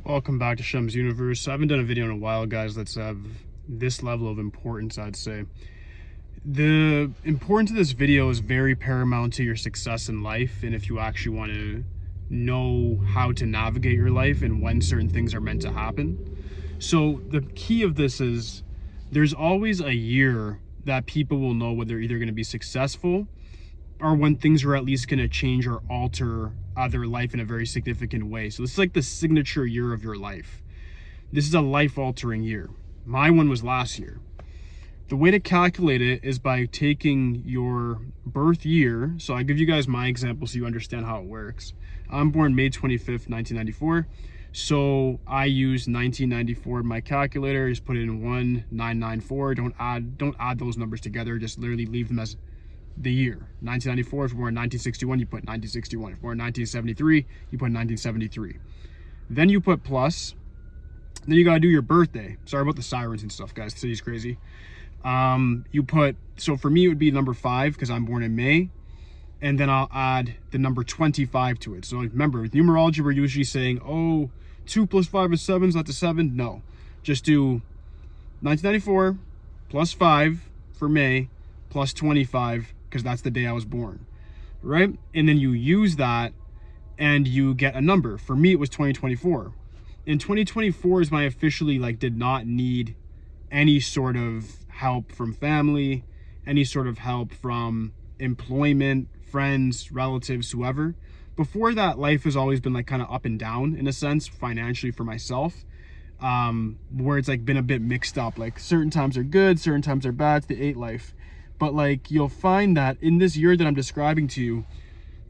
Welcome back to Shem's Universe. I haven't done a video in a while, guys, that's have this level of importance, I'd say. The importance of this video is very paramount to your success in life, and if you actually want to know how to navigate your life and when certain things are meant to happen. So the key of this is there's always a year that people will know whether they're either going to be successful or when things are at least going to change or alter their life in a very significant way. So this is like the signature year of your life. This is a life-altering year. My one was last year. The way to calculate it is by taking your birth year. So I give you guys my example so you understand how it works. I'm born May 25th, 1994. So I use 1994 in my calculator. Just put it in 1994. Don't add those numbers together. Just literally leave them as the year. 1994, if you're born in 1961, you put 1961. If you're born in 1973, you put 1973. Then you put plus. Then you gotta do your birthday. Sorry about the sirens and stuff, guys. The city's crazy. You put, so for me it would be number 5 because I'm born in May. And then I'll add the number 25 to it. So remember, with numerology, we're usually saying, oh, 2 plus 5 is 7, is that the 7? No. Just do 1994 plus 5 for May plus 25 because that's the day I was born, right? And then you use that and you get a number. For me, it was 2024. And 2024 is my officially did not need any sort of help from family, any sort of help from employment, friends, relatives, whoever. Before that, life has always been kind of up and down in a sense, financially for myself, where it's been a bit mixed up. Certain times are good, certain times are bad. It's the 8 life. But you'll find that in this year that I'm describing to you,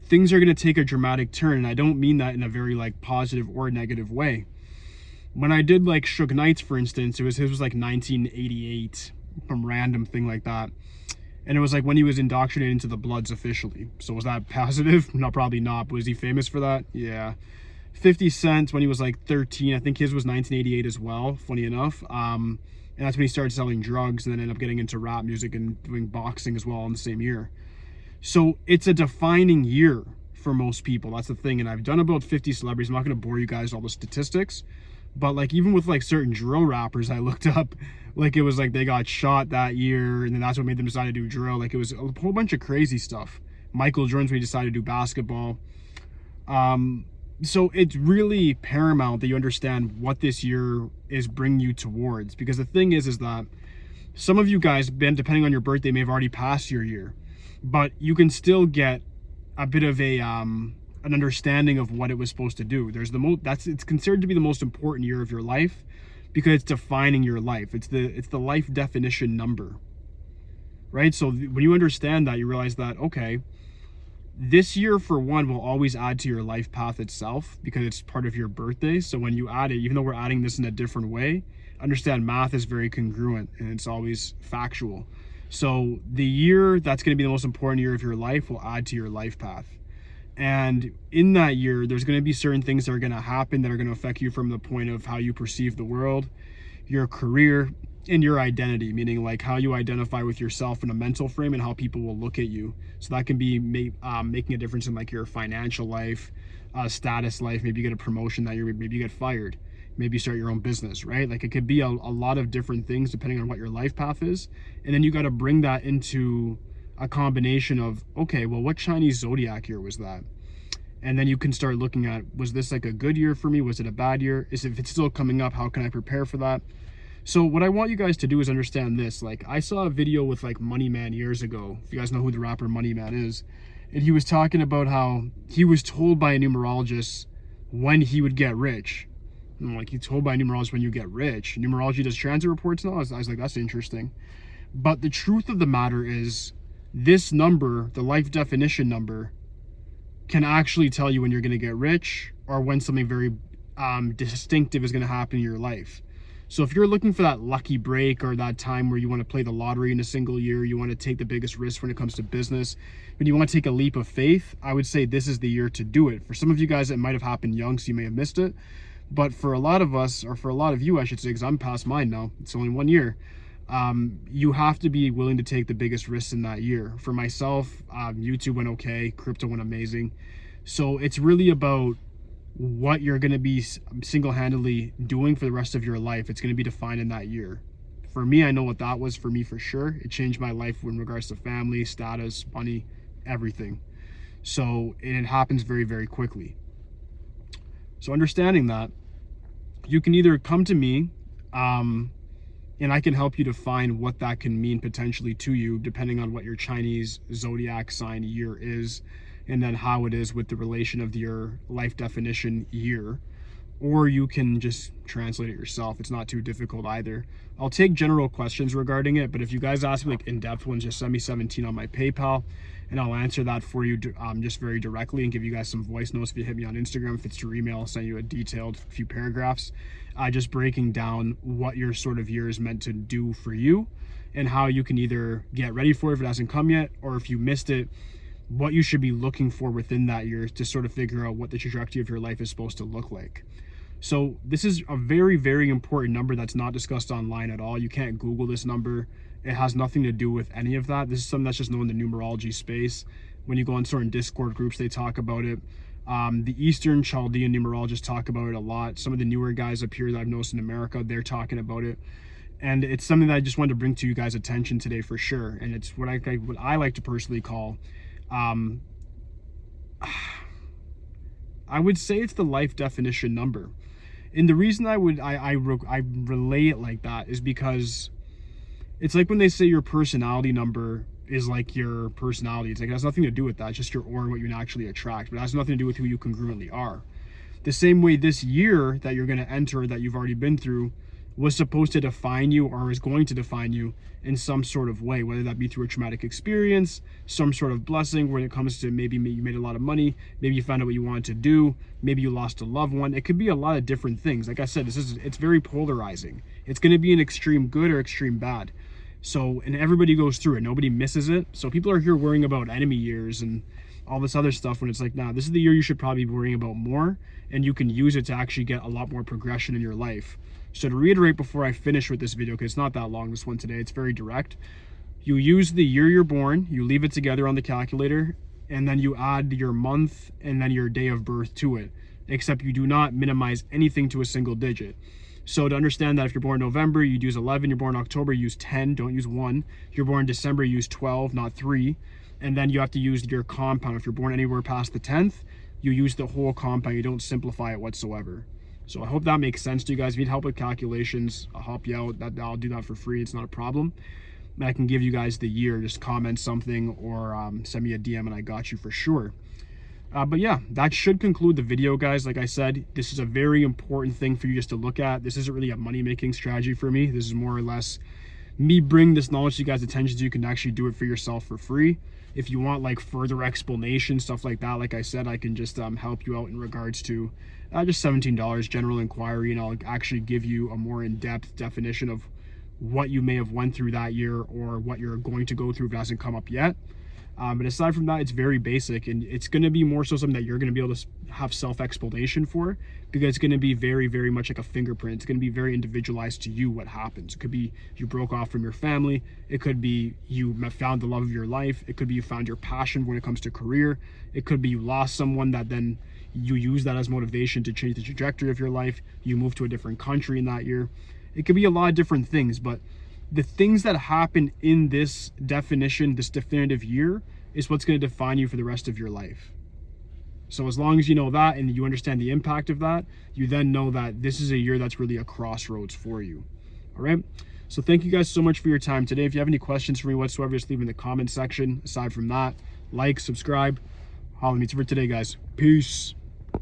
things are going to take a dramatic turn. And I don't mean that in a very positive or negative way. When I did Suge Knight's, for instance, his was 1988, some random thing like that. And it was when he was indoctrinated into the Bloods officially. So was that positive? No, probably not. But was he famous for that? Yeah. 50 Cent, when he was 13, I think his was 1988 as well, funny enough. And that's when he started selling drugs and then ended up getting into rap music and doing boxing as well in the same year. So it's a defining year for most people. That's the thing. And I've done about 50 celebrities. I'm not going to bore you guys with all the statistics. But even with certain drill rappers I looked up, it was they got shot that year and then that's what made them decide to do drill. It was a whole bunch of crazy stuff. Michael Jordan, when he decided to do basketball. So it's really paramount that you understand what this year is bringing you towards, because the thing is that some of you guys, depending on your birthday, may have already passed your year, but you can still get a bit of an understanding of what it was supposed to do. It's considered to be the most important year of your life because it's defining your life. It's the life definition number, right? So when you understand that, you realize that, okay, this year, for one, will always add to your life path itself because it's part of your birthday. So when you add it, even though we're adding this in a different way, understand math is very congruent and it's always factual. So the year that's going to be the most important year of your life will add to your life path. And in that year, there's going to be certain things that are going to happen that are going to affect you from the point of how you perceive the world, your career, and your identity, meaning how you identify with yourself in a mental frame and how people will look at you. So that can be making a difference in your financial life, status life. Maybe you get a promotion that year, maybe you get fired, maybe you start your own business, right? It could be a lot of different things depending on what your life path is. And then you got to bring that into a combination of, okay, well, what Chinese zodiac year was that? And then you can start looking at, was this a good year for me? Was it a bad year? If it's still coming up, how can I prepare for that? So what I want you guys to do is understand this. I saw a video with Money Man years ago. If you guys know who the rapper Money Man is. And he was talking about how he was told by a numerologist when he would get rich. And he's told by a numerologist when you get rich. Numerology does transit reports now. I was like, that's interesting. But the truth of the matter is, this number, the life definition number, can actually tell you when you're going to get rich or when something very distinctive is going to happen in your life. So if you're looking for that lucky break or that time where you want to play the lottery in a single year, you want to take the biggest risk when it comes to business, when you want to take a leap of faith, I would say this is the year to do it. For some of you guys, it might have happened young, so you may have missed it. But for a lot of us, or for a lot of you, I should say, because I'm past mine now, it's only 1 year, you have to be willing to take the biggest risks in that year. For myself, YouTube went okay, crypto went amazing. So it's really about what you're going to be single-handedly doing for the rest of your life. It's going to be defined in that year. For me, I know what that was for me for sure. It changed my life in regards to family, status, money, everything. So it happens very, very quickly. So understanding that, you can either come to me and I can help you define what that can mean potentially to you, depending on what your Chinese zodiac sign year is, and then how it is with the relation of your life definition year. Or you can just translate it yourself. It's not too difficult either. I'll take general questions regarding it, but if you guys ask me like in-depth ones, just send me 17 on my PayPal and I'll answer that for you just very directly and give you guys some voice notes. If you hit me on Instagram, if it's through email, I'll send you a detailed few paragraphs just breaking down what your sort of year is meant to do for you and how you can either get ready for it if it hasn't come yet, or if you missed it, what you should be looking for within that year to sort of figure out what the trajectory of your life is supposed to look like. So this is a very, very important number that's not discussed online at all. You can't Google this number. It has nothing to do with any of that. This is something that's just known in the numerology space. When you go on certain Discord groups, they talk about it. The Eastern Chaldean numerologists talk about it a lot. Some of the newer guys up here that I've noticed in America, they're talking about it. And it's something that I just wanted to bring to you guys' attention today for sure. And it's what I like to personally call, I would say it's the life definition number. And the reason I relay it like that is because it's like when they say your personality number is like your personality. It's like it has nothing to do with that. It's just your aura and what you can actually attract. But it has nothing to do with who you congruently are. The same way this year that you're going to enter, that you've already been through, was supposed to define you or is going to define you in some sort of way, whether that be through a traumatic experience, some sort of blessing when it comes to maybe you made a lot of money, maybe you found out what you wanted to do, maybe you lost a loved one. It could be a lot of different things. Like I said, it's very polarizing. It's going to be an extreme good or extreme bad. So, and everybody goes through it. Nobody misses it. So people are here worrying about enemy years and all this other stuff when it's like, nah, this is the year you should probably be worrying about more, and you can use it to actually get a lot more progression in your life. So to reiterate before I finish with this video, because it's not that long, this one today, it's very direct. You use the year you're born, you leave it together on the calculator, and then you add your month and then your day of birth to it, except you do not minimize anything to a single digit. So to understand that if you're born November, you'd use 11, you're born October, you use 10, don't use 1. If you're born December, you use 12, not 3. And then you have to use your compound. If you're born anywhere past the 10th, you use the whole compound. You don't simplify it whatsoever. So I hope that makes sense to you guys. If you need help with calculations, I'll help you out. I'll do that for free. It's not a problem. And I can give you guys the year. Just comment something or send me a DM and I got you for sure. But yeah, that should conclude the video, guys. Like I said, this is a very important thing for you just to look at. This isn't really a money-making strategy for me. This is more or less me bring this knowledge to you guys' attention so you can actually do it for yourself for free. If you want like further explanation, stuff like that, like I said, I can just help you out in regards to just $17 general inquiry, and I'll actually give you a more in-depth definition of what you may have went through that year or what you're going to go through if it hasn't come up yet. But aside from that, it's very basic, and it's going to be more so something that you're going to be able to have self-explanation for, because it's going to be very, very much like a fingerprint. It's going to be very individualized to you what happens. It could be you broke off from your family. It could be you found the love of your life. It could be you found your passion when it comes to career. It could be you lost someone that then you use that as motivation to change the trajectory of your life. You move to a different country in that year. It could be a lot of different things, but the things that happen in this definition, this definitive year, is what's going to define you for the rest of your life. So as long as you know that and you understand the impact of that, you then know that this is a year that's really a crossroads for you. All right. So thank you guys so much for your time today. If you have any questions for me whatsoever, just leave them in the comment section. Aside from that, like, subscribe. Holla at me for today, guys. Peace.